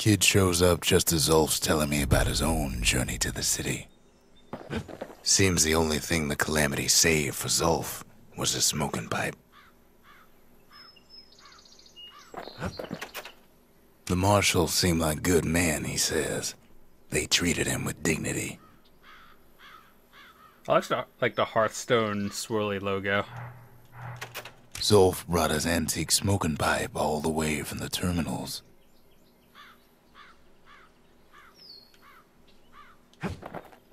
Kid shows up just as Zulf's telling me about his own journey to the city. Seems the only thing the Calamity saved for Zulf was a smoking pipe. The marshals seem like good men, he says. They treated him with dignity. I like the Hearthstone swirly logo. Zulf brought his antique smoking pipe all the way from the terminals.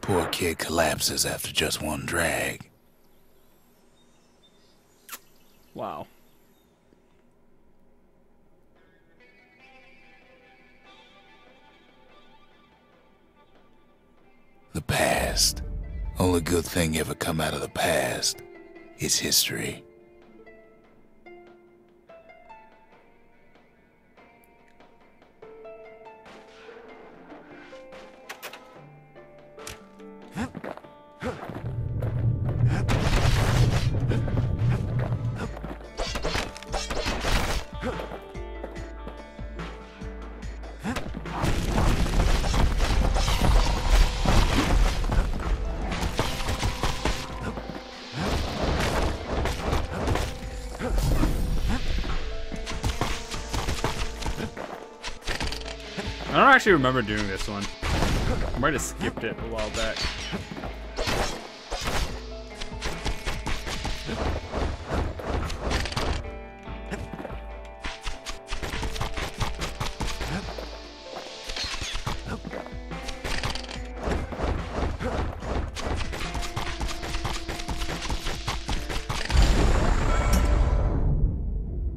Poor kid collapses after just one drag. Wow. The past. Only good thing ever come out of the past is history. I don't actually remember doing this one. I might have skipped it a while back.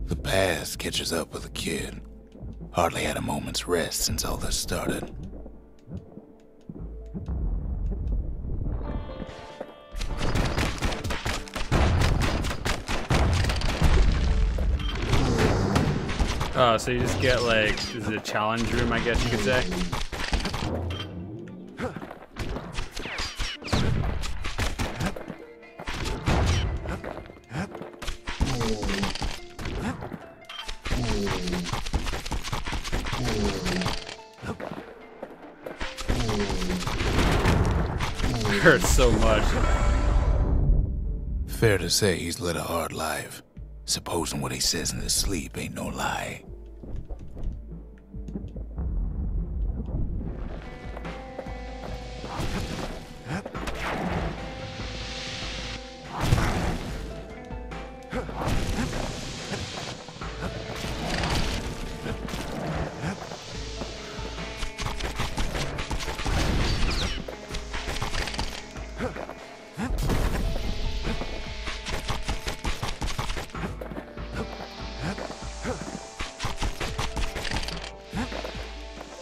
The past catches up with the kid. Hardly had a moment's rest since all this started. Oh, so you just get like, is it a challenge room, I guess you could say? Hurts so much. Fair to say he's led a hard life. Supposing what he says in his sleep ain't no lie.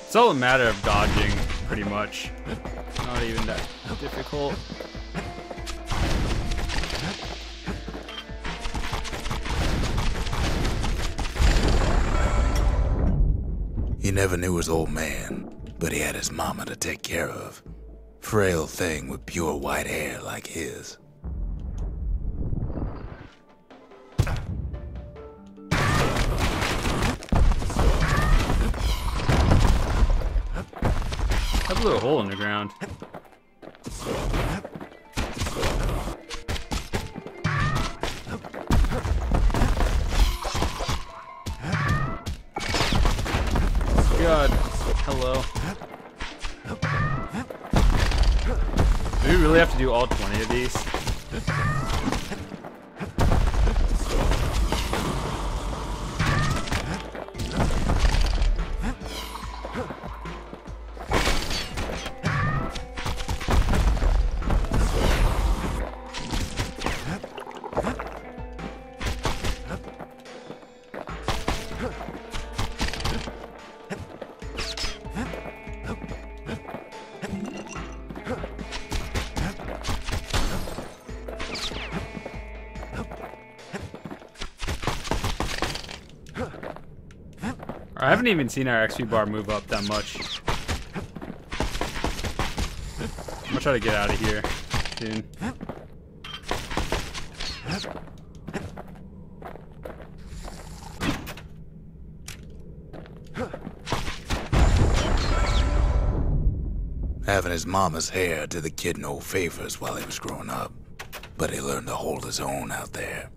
It's all a matter of dodging, pretty much. Not even that difficult. He never knew his old man, but he had his mama to take care of. Frail thing with pure white hair like his. I blew a hole in the ground. God, hello. Do we really have to do all 20 of these? I haven't even seen our XP bar move up that much. I'm gonna try to get out of here soon. Having his mama's hair did the kid no favors while he was growing up, but he learned to hold his own out there.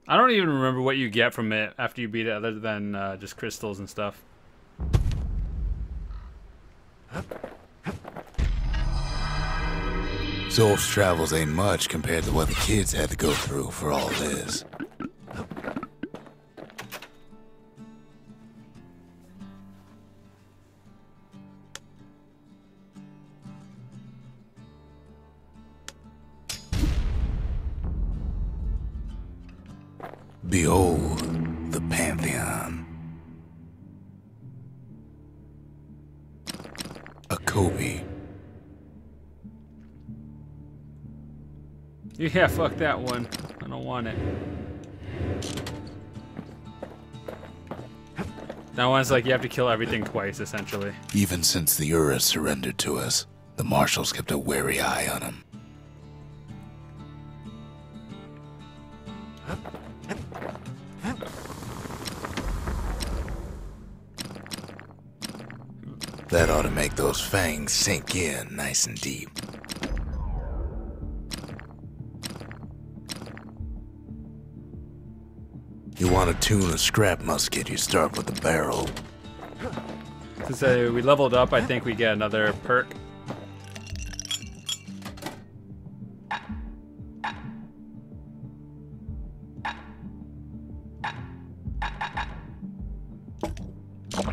I don't even remember what you get from it after you beat it other than just crystals and stuff. Zolf's travels ain't much compared to what the kids had to go through for all this. Behold, the Pantheon. A Kobe. Yeah, fuck that one. I don't want it. That one's like you have to kill everything twice, essentially. Even since the Ura surrendered to us, the Marshals kept a wary eye on him. That ought to make those fangs sink in nice and deep. You want to tune a scrap musket, you start with the barrel. Since we leveled up, I think we get another perk.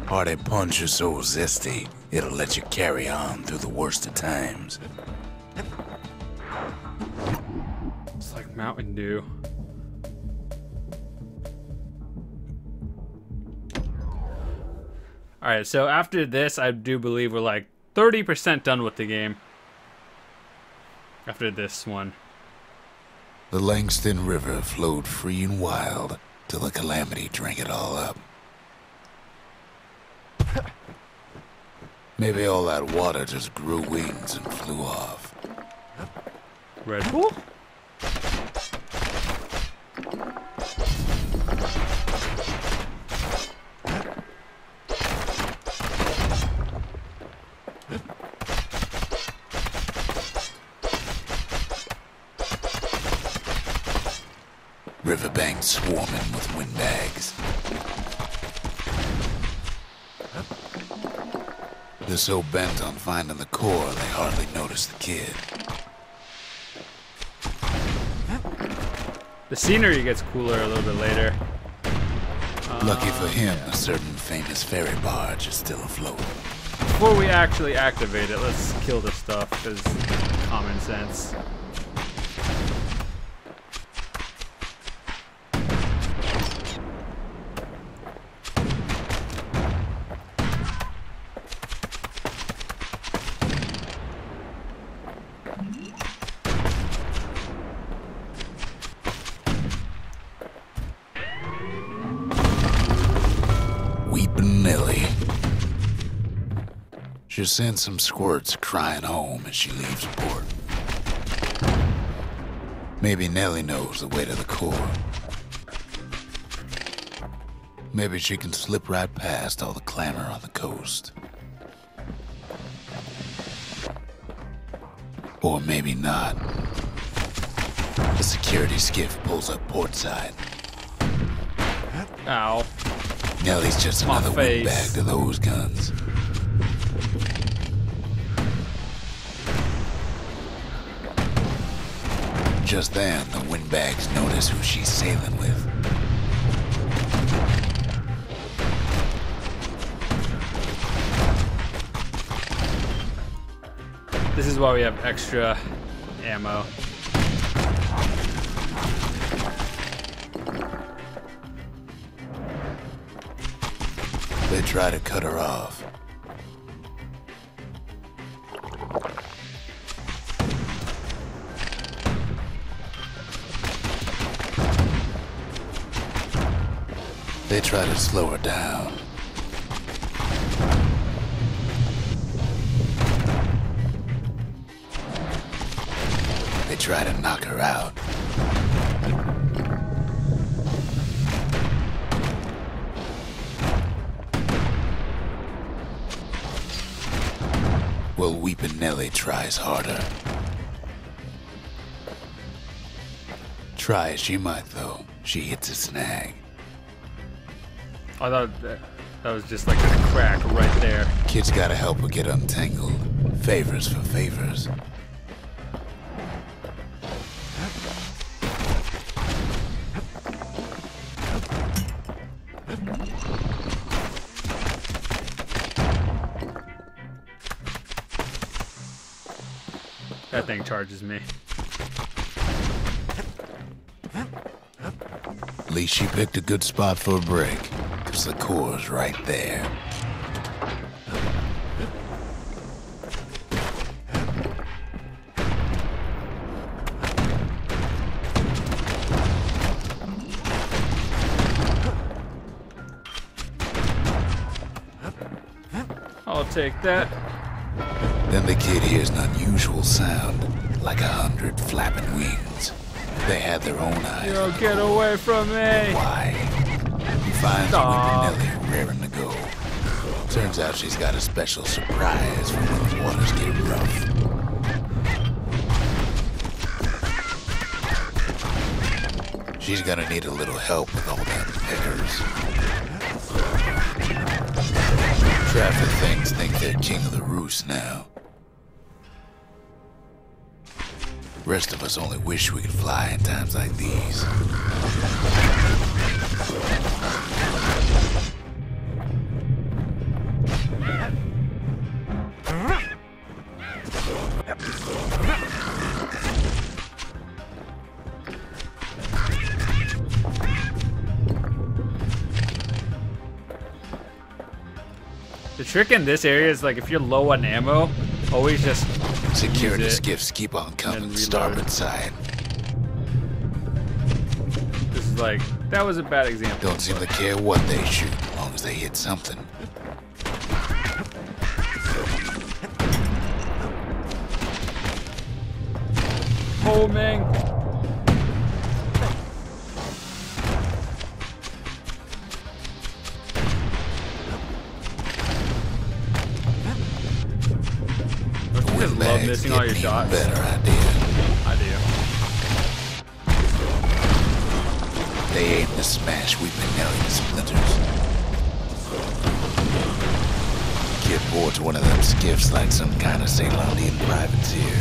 Hearty punch is so zesty, it'll let you carry on through the worst of times. It's like Mountain Dew. Alright, so after this, I do believe we're like 30% done with the game. After this one. The Langston River flowed free and wild till the Calamity drank it all up. Maybe all that water just grew wings and flew off. Red Bull? Riverbanks swarming with windbags. They're so bent on finding the core, they hardly notice the kid. The scenery gets cooler a little bit later. Lucky for him, a certain famous ferry barge is still afloat. Before we actually activate it, let's kill this stuff, because common sense. Nelly. She sends some squirts crying home as she leaves port. Maybe Nelly knows the way to the core. Maybe she can slip right past all the clamor on the coast. Or maybe not. The security skiff pulls up portside. Ow. Nelly's just another windbag to those guns. Just then, the windbags notice who she's sailing with. This is why we have extra ammo. They try to cut her off. They try to slow her down. They try to knock her out. Well, Weepin' Nelly tries harder. Try as she might, though, she hits a snag. I thought that was just like a crack right there. Kid's gotta help her get untangled. Favors for favors. That thing charges me. At least she picked a good spot for a break, because the core's right there. I'll take that. Then the kid hears an unusual sound, like 100 flapping wings. They had their own eyes. Yo, get away from me! Why? He finds Weepin' Nelly raring to go. Turns out she's got a special surprise for when the waters get rough. She's gonna need a little help with all them pickers. Traffic things think they're king of the roost now. Rest of us only wish we could fly in times like these. The trick in this area is like if you're low on ammo, always just Security skiffs keep on coming, starboard side. This is like, that was a bad example. Don't seem to care what they shoot, as long as they hit something. Homing. I just love missing all your shots. Better idea. I do. They aim to smash Weepin' Nelly to splinters. Kid boards one of them skiffs like some kind of St. Londian privateer.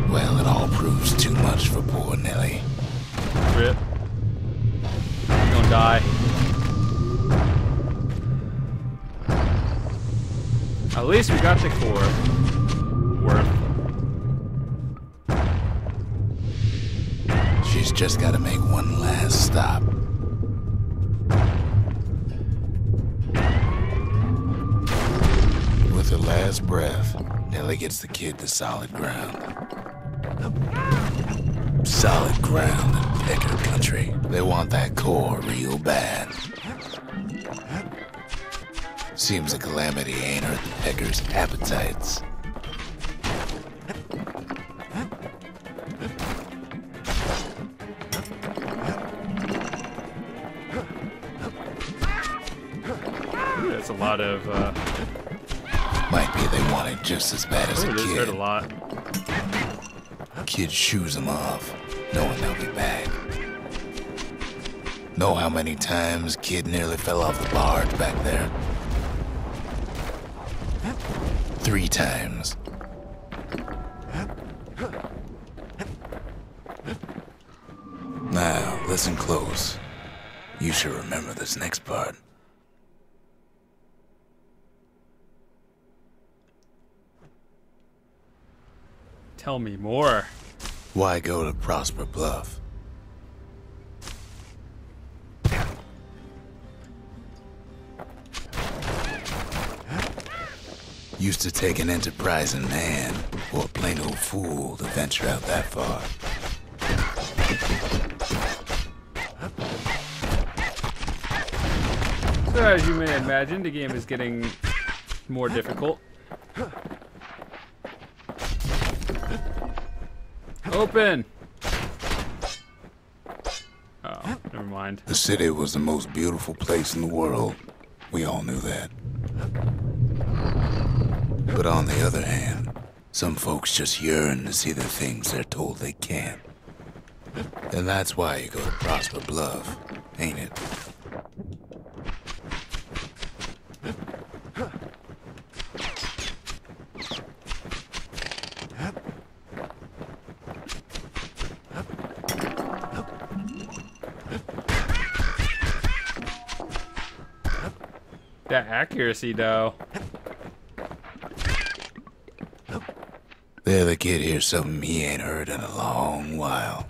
Well, it all proves too much for poor Nelly. Rip. You're gonna die. At least we got the core. Worth. She's just gotta make one last stop. With her last breath, Nelly gets the kid to solid ground. Solid ground in Pecker country. They want that core real bad. Seems the Calamity ain't hurt the Pecker's appetites. That's a lot of, Might be they want it just as bad as a this kid. hurt a lot. Kid shoos them off, knowing they'll be back. Know how many times Kid nearly fell off the barge back there? 3 times. Now, listen close. You should remember this next part. Tell me more. Why go to Prosper Bluff? Used to take an enterprising man or a plain old fool to venture out that far. So as you may imagine, the game is getting more difficult. Open! Oh, never mind. The city was the most beautiful place in the world. We all knew that. But on the other hand, some folks just yearn to see the things they're told they can't. And that's why you go to Prosper Bluff, ain't it? That accuracy, though. There, the kid hears something he ain't heard in a long while.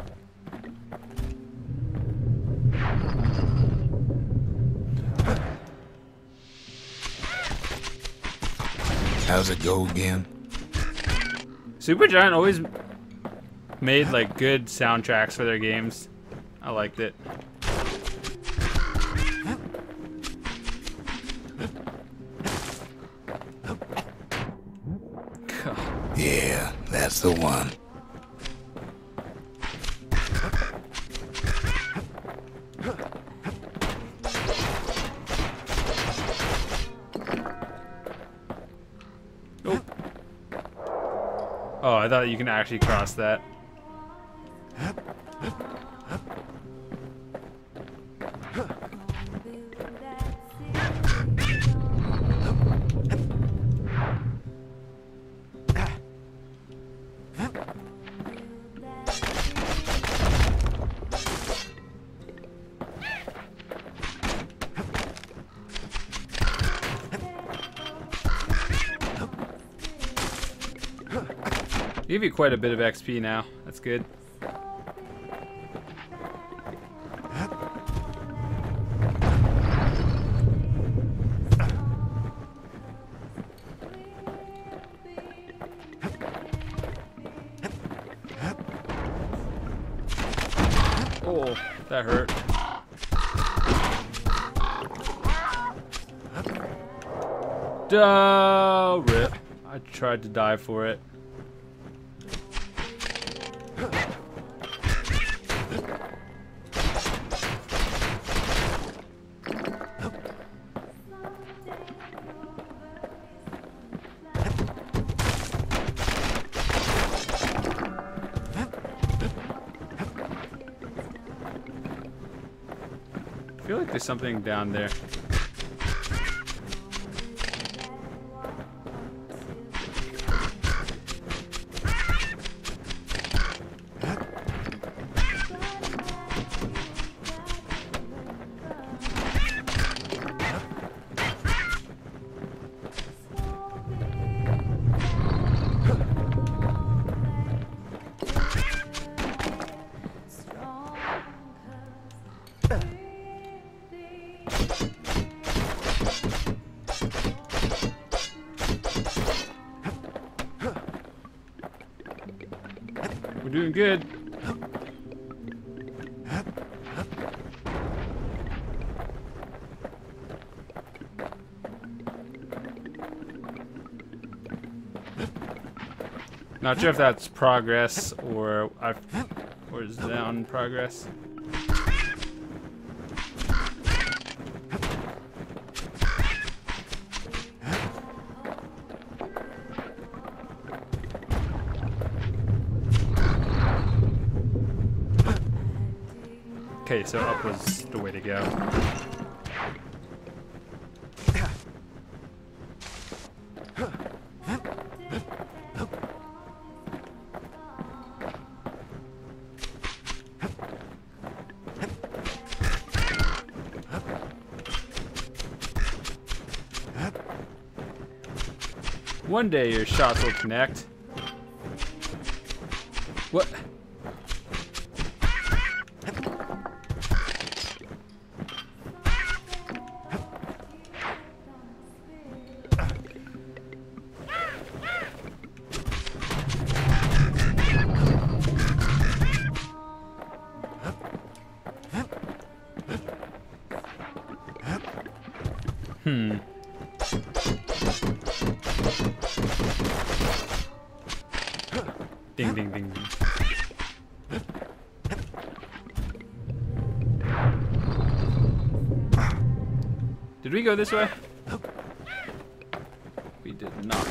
How's it go again? Supergiant always made like good soundtracks for their games. I liked it. Yeah, that's the one. Oh, I thought you can actually cross that. Give you quite a bit of XP now. That's good. Oh, that hurt. Duh, rip. I tried to die for it. I feel like there's something down there. We're doing good. Not sure if that's progress or is down progress. Okay, so up was the way to go. One day your shots will connect. What? Ding, ding, ding, ding. we go this way? We did not.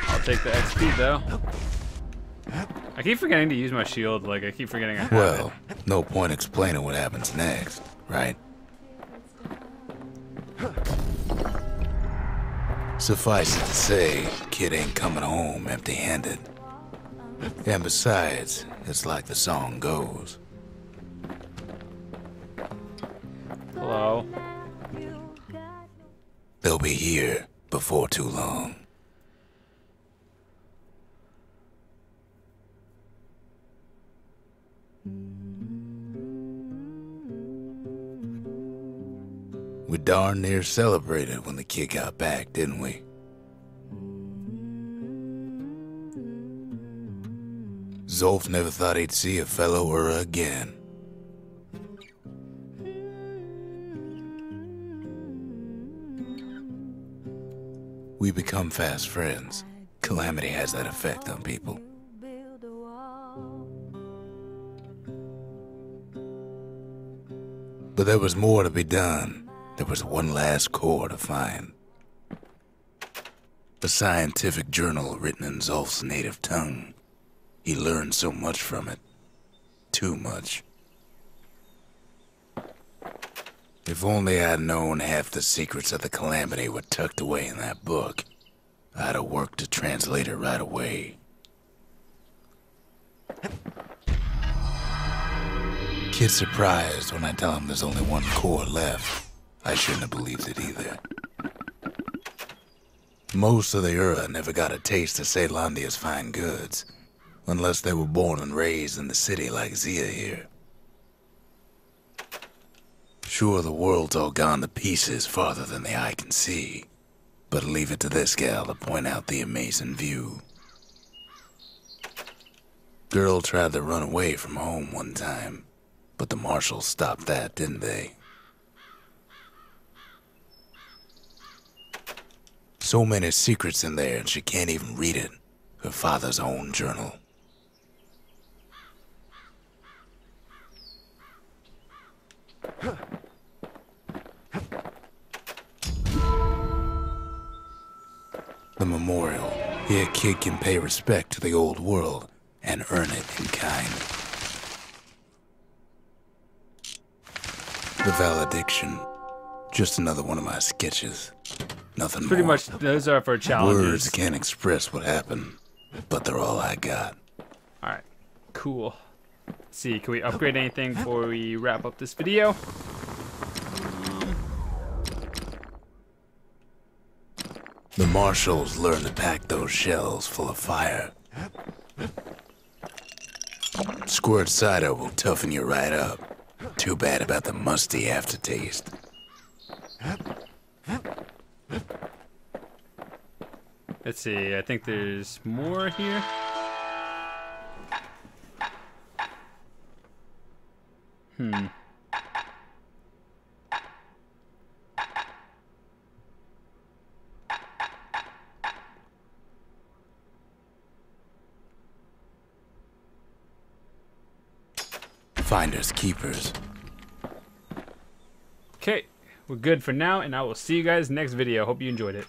I'll take the XP though. I keep forgetting to use my shield, like I keep forgetting I have Well, it. no point explaining what happens next, right? Suffice it to say, kid ain't coming home empty-handed. And besides, it's like the song goes. Hello. They'll be here before too long. We darn near celebrated when the kid got back, didn't we? Zolf never thought he'd see a fellow or again. We become fast friends. Calamity has that effect on people. But there was more to be done. There was one last core to find. A scientific journal written in Zolf's native tongue. He learned so much from it. Too much. If only I'd known half the secrets of the Calamity were tucked away in that book, I'd have worked to translate it right away. Kid's surprised when I tell him there's only one core left. I shouldn't have believed it either. Most of the Ura never got a taste of Caelandia's fine goods, unless they were born and raised in the city like Zia here. Sure, the world's all gone to pieces farther than the eye can see, but leave it to this gal to point out the amazing view. Girl tried to run away from home one time, but the marshals stopped that, didn't they? So many secrets in there and she can't even read it. Her father's own journal. The memorial. Here a kid can pay respect to the old world and earn it in kind. The valediction. Just another one of my sketches. Nothing Pretty more. much, those are for challenges. Words can't express what happened, but they're all I got. Alright, cool. Let's see, can we upgrade anything before we wrap up this video? The marshals learned to pack those shells full of fire. Squirt cider will toughen you right up. Too bad about the musty aftertaste. Let's see, I think there's more here. Finders keepers. Okay, we're good for now, and I will see you guys next video. Hope you enjoyed it.